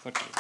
Takk fyrir.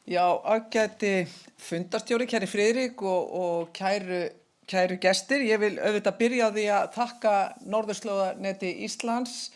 Já, ágæti fundarstjóri, kæri Friðrik og kæru gestir. Ég vil auðvitað byrja á því að þakka Norðurslóðaneti Íslands,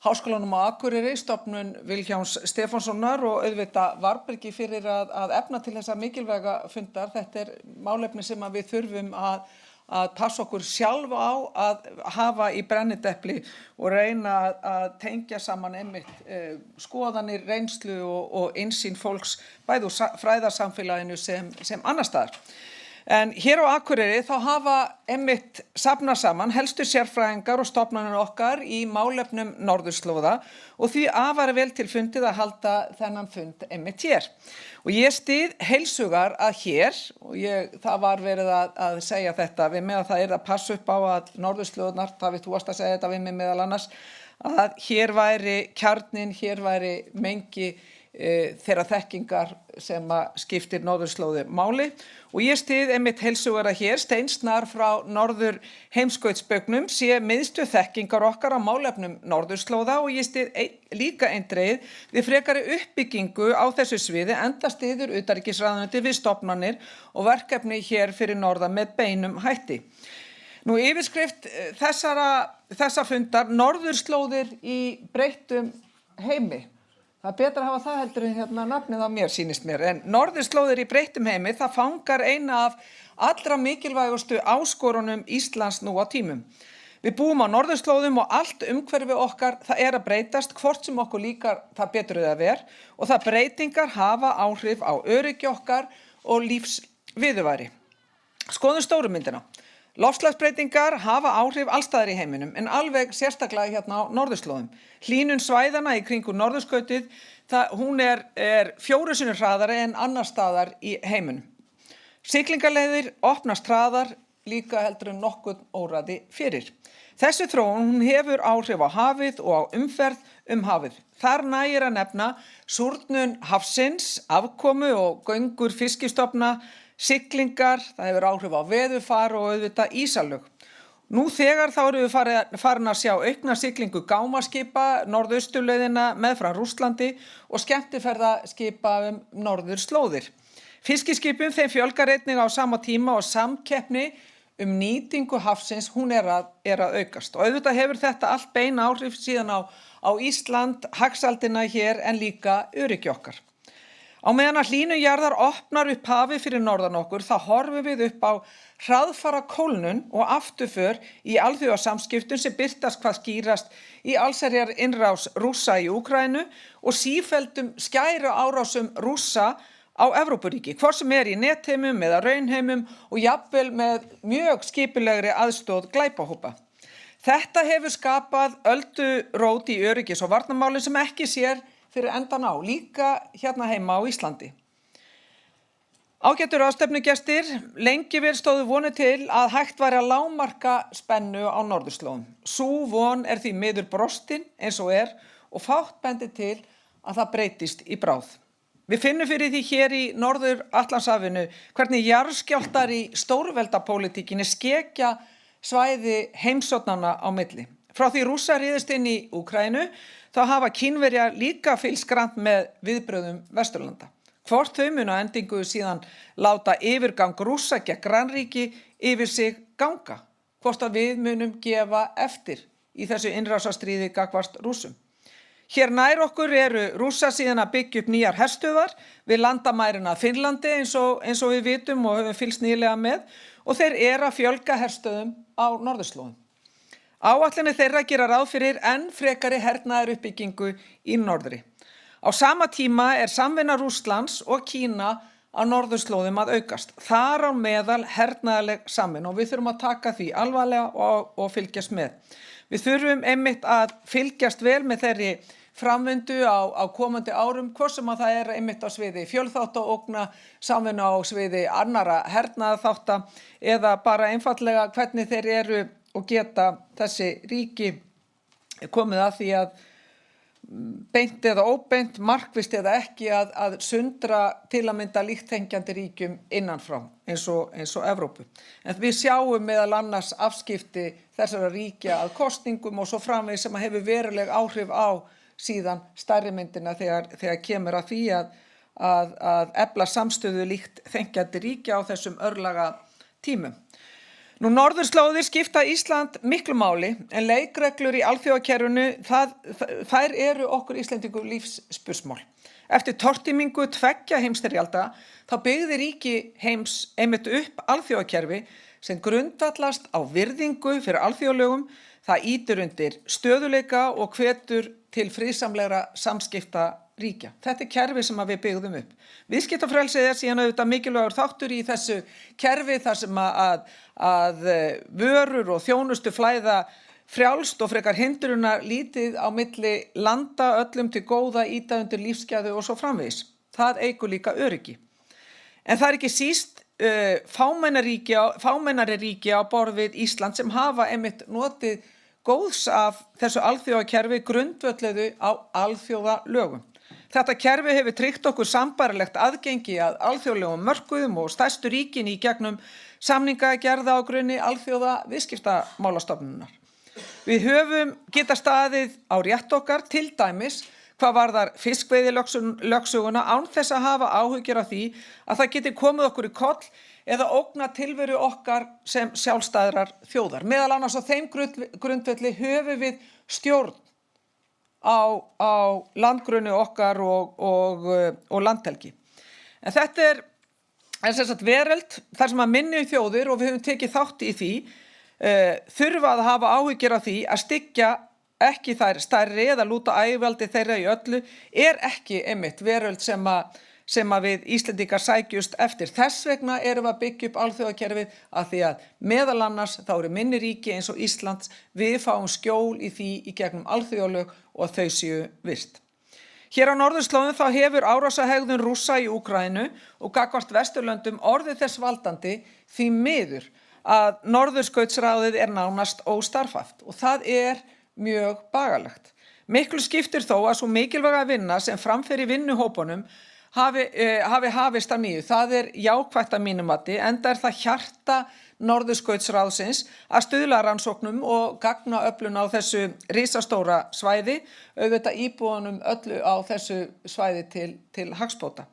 Háskólanum á Akureyri, stofnun Vilhjálms Stefánssonar og auðvitað Varbergi fyrir að efna til þessa mikilvæga fundar. Þetta málefni sem við þurfum að passa okkur sjálf á að hafa í brennidepli og reyna að tengja saman einmitt skoðanir, reynslu og innsýn fólks bæði úr fræðasamfélaginu sem annars staðar. En hér á Akureyri þá hafa einmitt safnað saman helstu sérfræðingar og stofnanir okkar í málefnum norðurslóða og því afar vel til fundið að halda þennan fund einmitt hér. Og ég styð heilshugar að hér, og það var verið að segja þetta við mig að það að passa upp á að norðurslóðnar, það þú varst að segja þetta við mig meðal annars, að hér væri kjarninn, hér væri mengi þeirra þekkingar sem skiptir norðurslóði máli og ég styð einmitt heilshugar að hér steinsnar frá norður heimskautsbaugnum sé miðstöð þekkingar okkar á málefnum norðurslóða og ég styð líka eindregið við frekari uppbyggingu á þessu sviði enda styður utanríkisráðuneytið við stofnanir og verkefni hér fyrir norðan með beinum hætti. Nú yfirskrift þessa fundar norðurslóðir í breyttum heimi. Það betra að hafa það heldur en nafnið á mér sýnist mér, en norðurslóðir í breyttum heimi það fangar eina af allra mikilvægustu áskorunum Íslands nú á tímum. Við búum á norðurslóðum og allt umhverfi okkar það að breytast, hvort sem okkur líkar það betur eða ver og það breytingar hafa áhrif á öryggi okkar og lífsviðurværi. Skoðum stóru myndina. Loftslagsbreytingar hafa áhrif allstaðar í heiminum en alveg sérstaklega hérna á norðurslóðum. Hlýnun svæðanna í kringum norðurskautið, hún er 4 sinnum hraðari en annars staðar í heiminum. Siglingaleiðir opnast hraðar líka heldur en nokkurn óraði fyrir. Þessi þróun hefur áhrif á hafið og á umferð hafið. Þar nægir að nefna súrnun hafsins, afkomu og göngur fiskistofna, siglingar, það hefur áhrif á veðurfar og auðvitað ísalög. Nú þegar þá erum við farin að sjá aukna siglingu gámaskipa, norðausturleiðina meðfram Rússlandi og skemmtiferðaskipa norðurslóðir. Fiskiskipum þeim fjölgar einnig á sama tíma og samkeppni nýtingu hafsins hún er að aukast. Og auðvitað hefur þetta allt bein áhrif síðan á Ísland, hagsældina hér en líka öryggi okkar. Á meðan að hlýnun jarðar opnar upp hafið fyrir norðan okkur, þá horfum við upp á hraðfara kólnun og afturför í alþjóðasamskiptum sem birtast hvað skýrast í allsherjar innrás Rússa í Úkraínu og sífelldum skæru árásum Rússa á Evrópuríki, hvort sem í netheimum eða raunheimum og jafnvel með mjög skipulegri aðstoð glæpahópa. Þetta hefur skapað öldurót í öryggis- og varnarmálum sem ekki sér fyrir endan á, líka hérna heima á Íslandi. Ágætu ráðstefnugestir, lengi vel stóðu vonir til að hægt væri að lágmarka spennu á norðurslóðum. Sú von því miður brostin eins og og fátt bendir til að það breytist í bráð. Við finnum fyrir því hér í Norður-Atlantshafinu hvernig jarðskjálftar í stórveldapólitíkinni skekja svæði heimsóknanna á milli. Frá því Rússar réðust inn í Úkraínu þá hafa Kínverjar líka fylgst grannt með viðbrögðum Vesturlanda. Hvort þau munu að endingu síðan láta yfirgang Rússa gegn grannríki yfir sig ganga. Hvort að við munum gefa eftir í þessu innrásarstríði gagnvart Rússum. Hér nær okkur eru Rússar síðan að byggja upp nýjar herstöðvar við landamærina Finnlandi eins og við vitum og höfum fylgst nýlega með og þeir að fjölga herstöðum á norðurslóðum. Áætlanir þeirra gera ráð fyrir enn frekari hernaðaruppbyggingu í norðri. Á sama tíma samvinna Rússlands og Kína á norðurslóðum að aukast. Þar á meðal hernaðarleg samvinna og við þurfum að taka því alvarlega og fylgjast með. Við þurfum einmitt að fylgjast vel með þeirri framvindu á komandi árum, hvort sem að það einmitt á sviði fjölþáttaógna, samvinna á sviði annarra hernaðarþátta eða bara einfaldlega hvernig þeir og geta þessi ríki komið að því beint eða óbeint, markvisst eða ekki að sundra til að mynda líkt tengjandi ríkjum innanfrá eins og Evrópu. En við sjáum meðal annars afskipti þessara ríkja að kosningum og svo framvegis sem hefur veruleg áhrif á síðan stærri myndina þegar kemur að því að efla samstöðu líkt tengjandi ríkja á þessum örlaga tímum. Nú norðurslóðir skipta Ísland miklu máli en leikreglur í alþjóðakerfinu þær eru okkur Íslendingum lífsspursmál. Eftir tortímingu 2 heimsstyrjalda þá byggði ríki heims einmitt upp alþjóðakerfi sem grundvallast á virðingu fyrir alþjóðalögum, það ýtir undir stöðuleika og hvetur til friðsamlegra samskipta ríkja. Þetta kerfi sem við byggðum upp. Viðskiptafrelsið síðan auðvitað mikilvægur þáttur í þessu kerfi þar sem að vörur og þjónustu flæða frjálst og frekar hindrunar lítið á milli landa öllum til góða ýta undir lífsgæði og svo framvegis. Það eykur líka öryggi. En það ekki síst fámennari ríki á borð við Ísland sem hafa einmitt notið góðs af þessu alþjóðakerfi grundvölluðu á alþjóðalögum. Þetta kerfi hefur tryggt okkur sambærilegt aðgengi að alþjóðlegum mörkuðum og stærstu ríkin í gegnum samningagerða á grunni alþjóða viðskiptamálastofnunar. Við höfum geta staðið á rétt okkar til dæmis hvað varðar fiskveiðilögsöguna án þess að hafa áhyggjur af því að það geti komið okkur í koll eða ógna tilveru okkar sem sjálfstæðrar þjóðar. Meðal annars á þeim grundvelli höfum við stjórn á landgrunni okkar og landhelgi. En þetta er sem sagt veröld þar sem að minni þjóðir og við höfum tekið þátt í því þurfa að hafa áhyggjur af því að styggja ekki þær stærri eða lúta ægivaldi þeirra í öllu ekki einmitt veröld sem að við Íslendingar sækjust eftir. Þess vegna erum við að byggja upp alþjóðakerfið að því að meðal annars þá eru minni ríki eins og Íslands við fáum skjól í því í gegnum alþjóðalög og þau séu virt. Hér á norðurslóðum þá hefur árásarhegðun Rússa í Úkraínu og gagnvart Vesturlöndum orðið þess valdandi því miður að Norðurskautsráðið nánast óstarfhæft og það mjög bagalegt. Miklu skiptir þó að svo mikilvæga vinna sem framfer í vinnuhópunum hafi hafist að nýju. Það jákvætt að mínu mati enda það hjarta Norðurskautsráðsins að stuðla að rannsóknum og gagnaöflun á þessu risastóra svæði, auðvitað íbúunum öllu á þessu svæði til hagsbóta.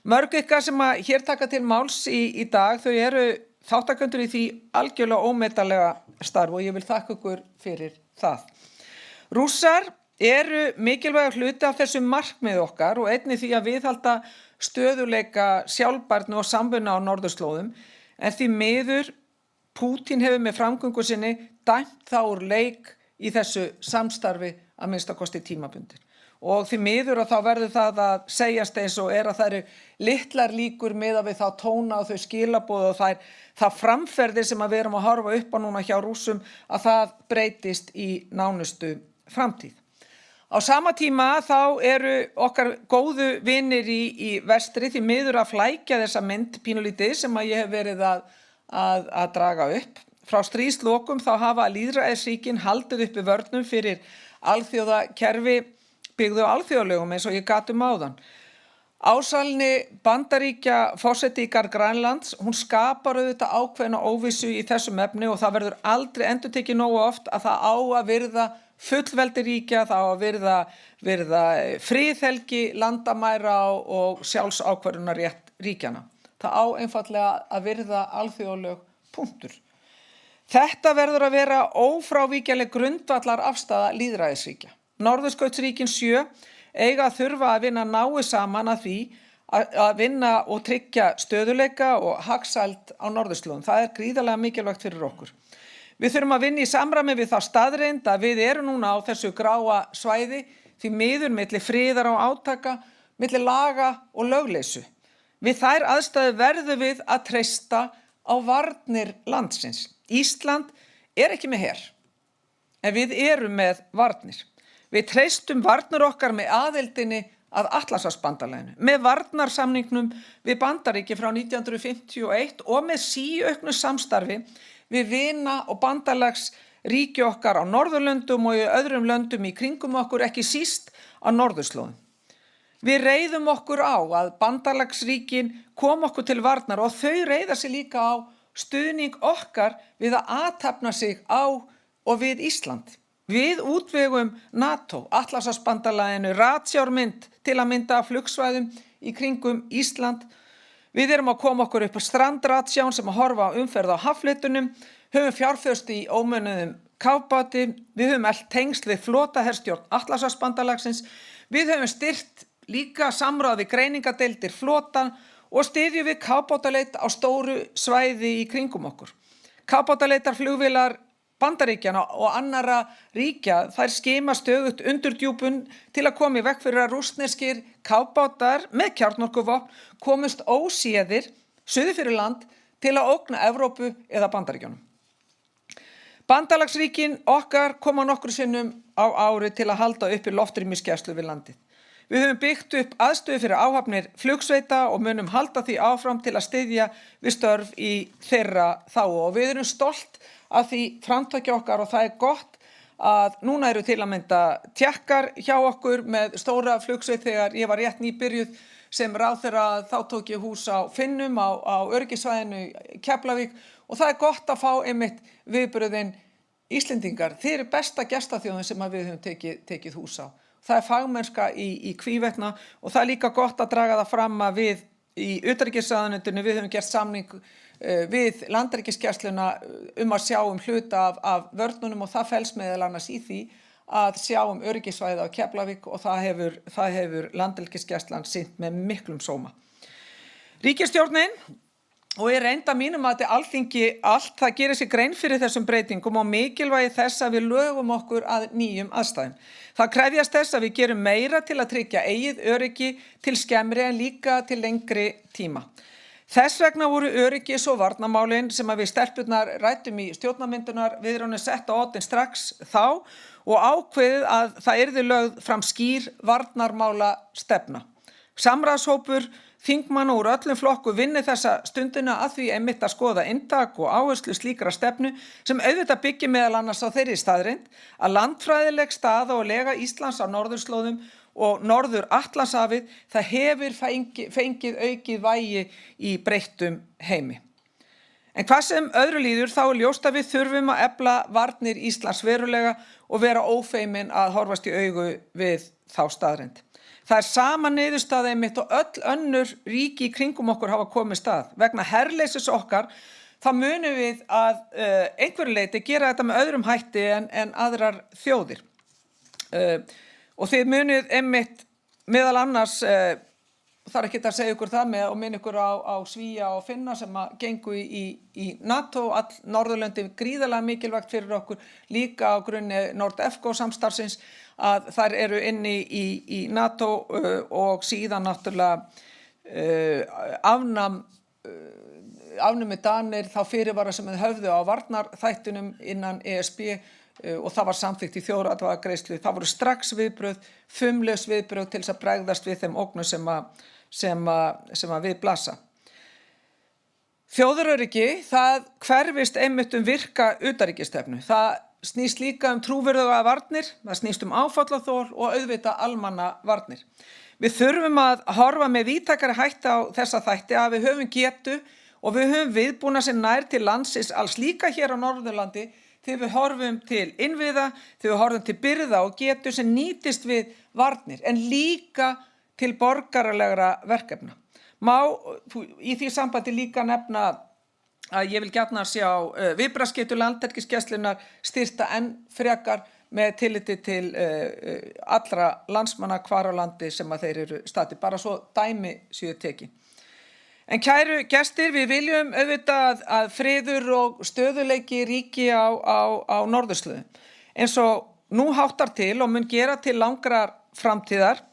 Mörg ykkar sem að hér taka til máls í dag, þau eru þáttakendur í því algjörlega ómetanlega starf og ég vil þakka ykkur fyrir það. Rússar eru mikilvægur hluti af þessu markmið okkar og einnig því að viðhalda stöðuleika, sjálfbærni og samvinnu á norðurslóðum en því miður Pútín hefur með framgöngu sinni dæmt þá úr leik í þessu samstarfi að minnsta kosti tímabundir. Og því miður að þá verður það að segjast eins og að það eru litlar líkur miðað við þá tóna og þau skilaboð og það framferðir sem við erum að horfa upp á núna hjá Rússum að það breytist í nánustu framtíð. Á sama tíma þá eru okkar góðu vinir í vestri því miður að flækja þessa mynd pínulítið sem að ég hef verið að draga upp. Frá stríðslokum þá hafa lýðræðisríkin haldið uppi vörnum fyrir alþjóðakerfi byggðu á alþjóðalögum eins og ég gat áðan. Ásælni Bandaríkja forseti í garð Grænlands, hún skapar auðvitað ákveðna óvissu í þessum efni og það verður aldrei endurtekið nógu oft að það á að virða fullveldi ríkja, það á að virða friðhelgi landamæra og sjálfsákvörðunarrétt ríkjana. Það á einfaldlega að virða alþjóðalög punktur. Þetta verður að vera ófrávíkjanleg grundvallar afstaða lýðræðisríkja. Norðurskautsríkin 7 eiga að þurfa að vinna náið saman að því að vinna og tryggja stöðuleika og hagsæld á norðurslóðum. Það gríðarlega mikilvægt fyrir okkur. Við þurfum að vinna í samræmi við þá staðreynd að við erum núna á þessu gráa svæði því miður milli friðar og átaka, milli laga og lögleysu. Við þær aðstæður verðum við að treysta á varnir landsins. Ísland ekki með her, en við erum með varnir. Við treystum varnir okkar með aðildinni að Atlantshafsbandalaginu, með varnarsamningnum við Bandaríki frá 1951 og með síauknu samstarfi við vina- og bandalagsríki ríki okkar á Norðurlöndum og í öðrum löndum í kringum okkur, ekki síst á norðurslóðum. Við reiðum okkur á að bandalagsríkin kom okkur til varnar og þau reiða sig líka á stuðning okkar við að athafna sig á og við Ísland. Við útvegum NATO, Atlantshafsbandalaginu, ratsjármynd til að mynda flugsvæðum í kringum Ísland. Við erum að koma okkur upp á strandratsján sem að horfa á umferð á haffletunum, höfum fjárfest í ómönnuðum kafbáti, við höfum eflt tengsl við flotaherstjórn Atlantshafsbandalagsins, við höfum styrkt líka samráð við greiningadeildir flotan og styðjum við kafbátaleit á stóru svæði í kringum okkur. Kafbátaleitar flugvélar Bandaríkjanna og annarra ríkja, þær skima stöðugt undir djúpun til að koma í veg fyrir að rússneskir kafbátar með kjarnorkuvopn komust óséðir suður fyrir land til að ógna Evrópu eða Bandaríkjunum. Bandalagsríkin okkar koma nokkru sinnum á ári til að halda uppi loftrýmisgæslu við landið. Við höfum byggt upp aðstöðu fyrir áhafnir flugsveita og munum halda því áfram til að styðja við störf í þeirra þágu og við erum stolt af því framtaki okkar og það gott að núna eru til að mynda Tékkar hjá okkur með stóra flugsveit þegar ég var rétt nýbyrjuð sem ráðherra þá tók ég hús á Finnum á öryggissvæðinu í Keflavík og það gott að fá einmitt viðbrögðin Íslendingar. Þeir eru besta gestaþjóðin sem við höfum tekið hús á. Það fagmennska í hvívetna og það líka gott að draga það fram að við í utanríkisráðuneytinu við höfum gert samning við Landhelgisgæsluna að sjá hluta af vörnunum og það felst meðal annars í því að sjá öryggissvæðið á Keflavík og það hefur Landhelgisgæslan sinnt með miklum sóma. Ríkisstjórnin og ég reynda mínum að þetta Alþingi allt það gerir sig grein fyrir þessum breytingum og mikilvægi þess að við lögum okkur að nýjum aðstæðum. Það krefjast þess að við gerum meira til að tryggja eigið öryggi til skemmri en líka til lengri tíma. Þess vegna voru öryggis- og varnarmálin sem að við stelpurnar ræddum í stjórnarmyndunar viðræðunum sett á oddinn strax þá og ákveðið að það yrði lögð fram skýr varnarmála stefna. Samráðshópur þingmanna úr öllum flokku vinni þessa stundina að því einmitt að skoða inntak og áherslu slíkra stefnu sem auðvitað byggir meðal annars á þeirri staðreynd að landfræðileg staða og lega Íslands á norðurslóðum og norður Atlantshafið það hefur fengið aukið vægi í breyttum heimi. En hvað sem öðru líður þá ljóst að við þurfum að efla varnir Íslands verulega og vera ófeimin að horfast í augu við þá staðreynd. Það sama niðurstaða einmitt og öll önnur ríki í kringum okkur hafa komið stað. Vegna herleysis okkar þá munum við að einhverju leyti gera þetta með öðrum hætti en aðrar þjóðir. Og þið munið einmitt meðal annars, þarf ekki að segja ykkur það með og minna ykkur á Svía og Finna sem að gengu í NATO, all Norðurlöndin gríðarlega mikilvægt fyrir okkur, líka á grunni NORDEFCO samstarfsins að þær eru inni í NATO og síðan náttúrulega afnumi Danir þá fyrirvara sem þau höfðu á varnarþættunum innan ESB og það var samþykkt í þjóðaratkvæðagreiðslu. Það voru strax viðbrögð, fumlaus viðbrögð til þess að bregðast við þeim ógnum sem við blasa. Þjóðaröryggi, það hverfist einmitt virka utanríkisstefnu. Það snýst líka trúverðuga varnir, það snýst áfallaþol og auðvitað almannavarnir. Við þurfum að horfa með víðtækari hætti á þessa þætti að við höfum getu og við höfum viðbúna sem nær til landsins alls líka hér á Norðurlandi þegar við horfum til innviða, þegar við horfum til birgða og getu sem nýtist við varnir en líka til borgaralegra verkefna. Má í því sambandi líka nefna að ég vil gjarna sjá viðbragðsgetu Landhelgisgæslunnar styrkta enn frekar með tilliti til allra landsmanna hvar á landi sem að þeir eru staddir, bara svo dæmi séu tekin. En kæru gestir, við viljum auðvitað að friður og stöðuleiki ríki á norðurslóðum. Eins og nú háttar til og mun gera til langrar framtíðar,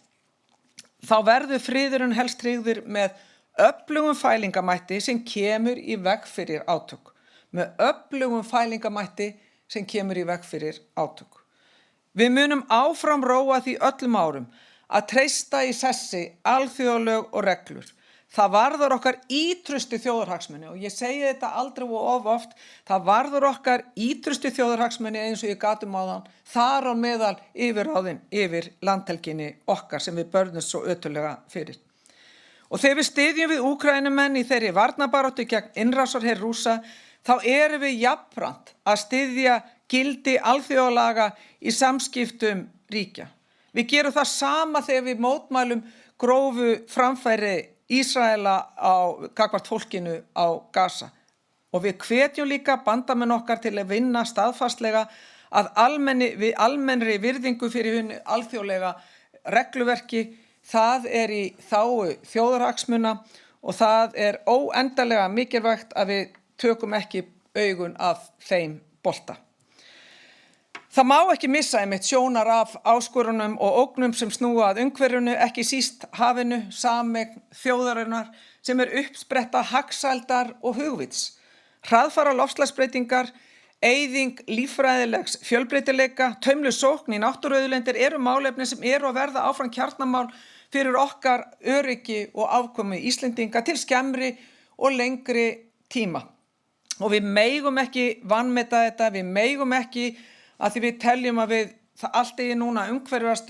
þá verður friðurinn helst tryggður með öflugum fælingamætti sem kemur í veg fyrir átök. Með öflugum fælingamætti sem kemur í veg fyrir átök. Við munum áfram róa því öllum árum að treysta í sessi alþjóðalög og reglur. Það varðar okkar ítrustu þjóðarhagsmuni og ég segi þetta aldrei og of oft, það varðar okkar ítrustu þjóðarhagsmuni eins og ég gat áðan, þar á meðal yfirráðin yfir landhelginni okkar sem við börnumst svo ötullega fyrir. Og þegar við styðjum við Úkraínumenn í þeirri varnarbaráttu gegn innrásarher Rússa, þá erum við jafnframt að styðja gildi alþjóðalaga í samskiptum ríkja. Við gerum það sama þegar við mótmælum grófu framfæri Ísraela gagnvart fólkinu á Gaza. Og við hvetjum líka bandamenn okkar til að vinna staðfastlega að almennri virðingu fyrir hinu alþjóðlega regluverki. Það í þágu þjóðarhagsmuna og það óendanlega mikilvægt að við tökum ekki augun af þeim bolta. Það má ekki missa einmitt sjónar af áskorunum og ógnum sem snúa að umhverfinu, ekki síst hafinu, sameign þjóðarinnar sem uppspretta hagsældar og hugvits. Hraðfara loftslagsbreytingar, eyðing líffræðilegs fjölbreytileika, taumlaus sókn í náttúruauðlindir eru málefni sem að verða áfram kjarnamál fyrir okkar öryggi og afkomu Íslendinga til skemmri og lengri tíma. Og við megum ekki vanmeta þetta, við megum ekki að því við teljum að það allt núna umhverfast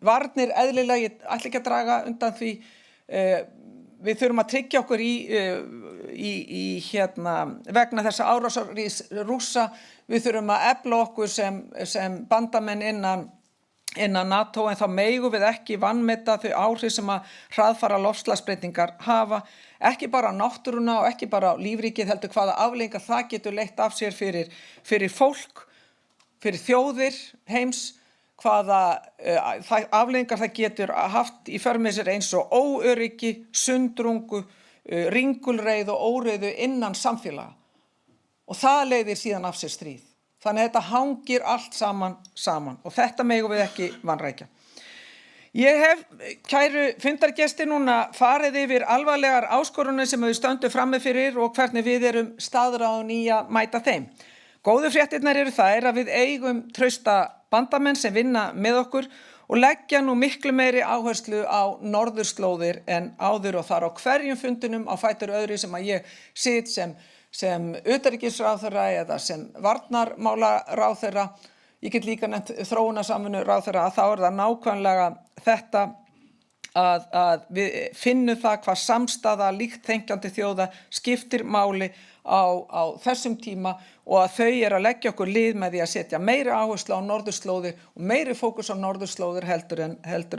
varnir eðlilega, ég ætla ekki að draga undan því, við þurfum að tryggja okkur vegna þessa árásarins Rússa, við þurfum að efla okkur sem bandamenn innan NATO, en þá megum við ekki vanmeta þau áhrif sem að hraðfara loftslagsbreytingar hafa, ekki bara á náttúruna og ekki bara á lífríkið, heldur hvaða afleiðingar það getur leitt af sér fyrir fólk, fyrir þjóðir heims, hvaða afleiðingar það getur haft í för með sér eins og óöryggi, sundrungu, ringulreið og óreiðu innan samfélaga. Og það leiðir síðan af sér stríð. Þannig að þetta hangir allt saman og þetta megum við ekki vanrækja. Ég hef, kæru fundargestir, núna farið yfir alvarlegar áskorunir sem við stöndum frammi fyrir og hvernig við erum staðráðin í að mæta þeim. Góðu fréttirnar eru þær að við eigum trausta bandamenn sem vinna með okkur og leggja nú miklu meiri áherslu á norðurslóðir en áður og þar á hverjum fundinum á fætur öðru sem að ég sit sem utanríkisráðherra eða sem varnarmálaráðherra. Ég get líka nefnt þróunarsamvinnuráðherra að þá það nákvæmlega þetta að við finnum það hvað samstaða líkt þenkjandi þjóða skiptir máli á þessum tíma og að þau að leggja okkur lið með því að setja meiri áherslu á norðurslóðir og meiri fókus á norðurslóðir heldur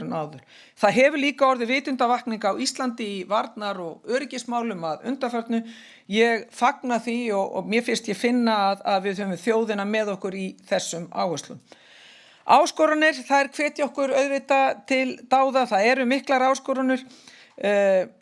en áður. Það hefur líka orðið vitundavakning á Íslandi í varnar- og öryggismálum að undanförnu. Ég fagna því og mér finnst ég finna að við höfum þjóðina með okkur í þessum áherslum. Áskorunir, þær hvetja okkur auðvitað til dáða, það eru miklar áskorunir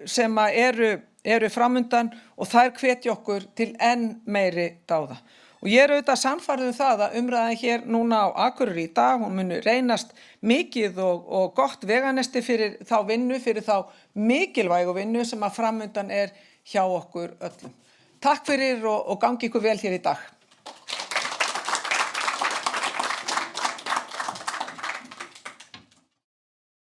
sem eru framundan og þær hvetja okkur til enn meiri dáða. Og ég auðvitað sannfærður það að umræðan hér núna á Akureyri í dag, hún muni reynast mikið og gott veganesti fyrir þá vinnu, fyrir þá mikilvægu vinnu sem að framundan hjá okkur öllum. Takk fyrir og gangi ykkur vel hér í dag.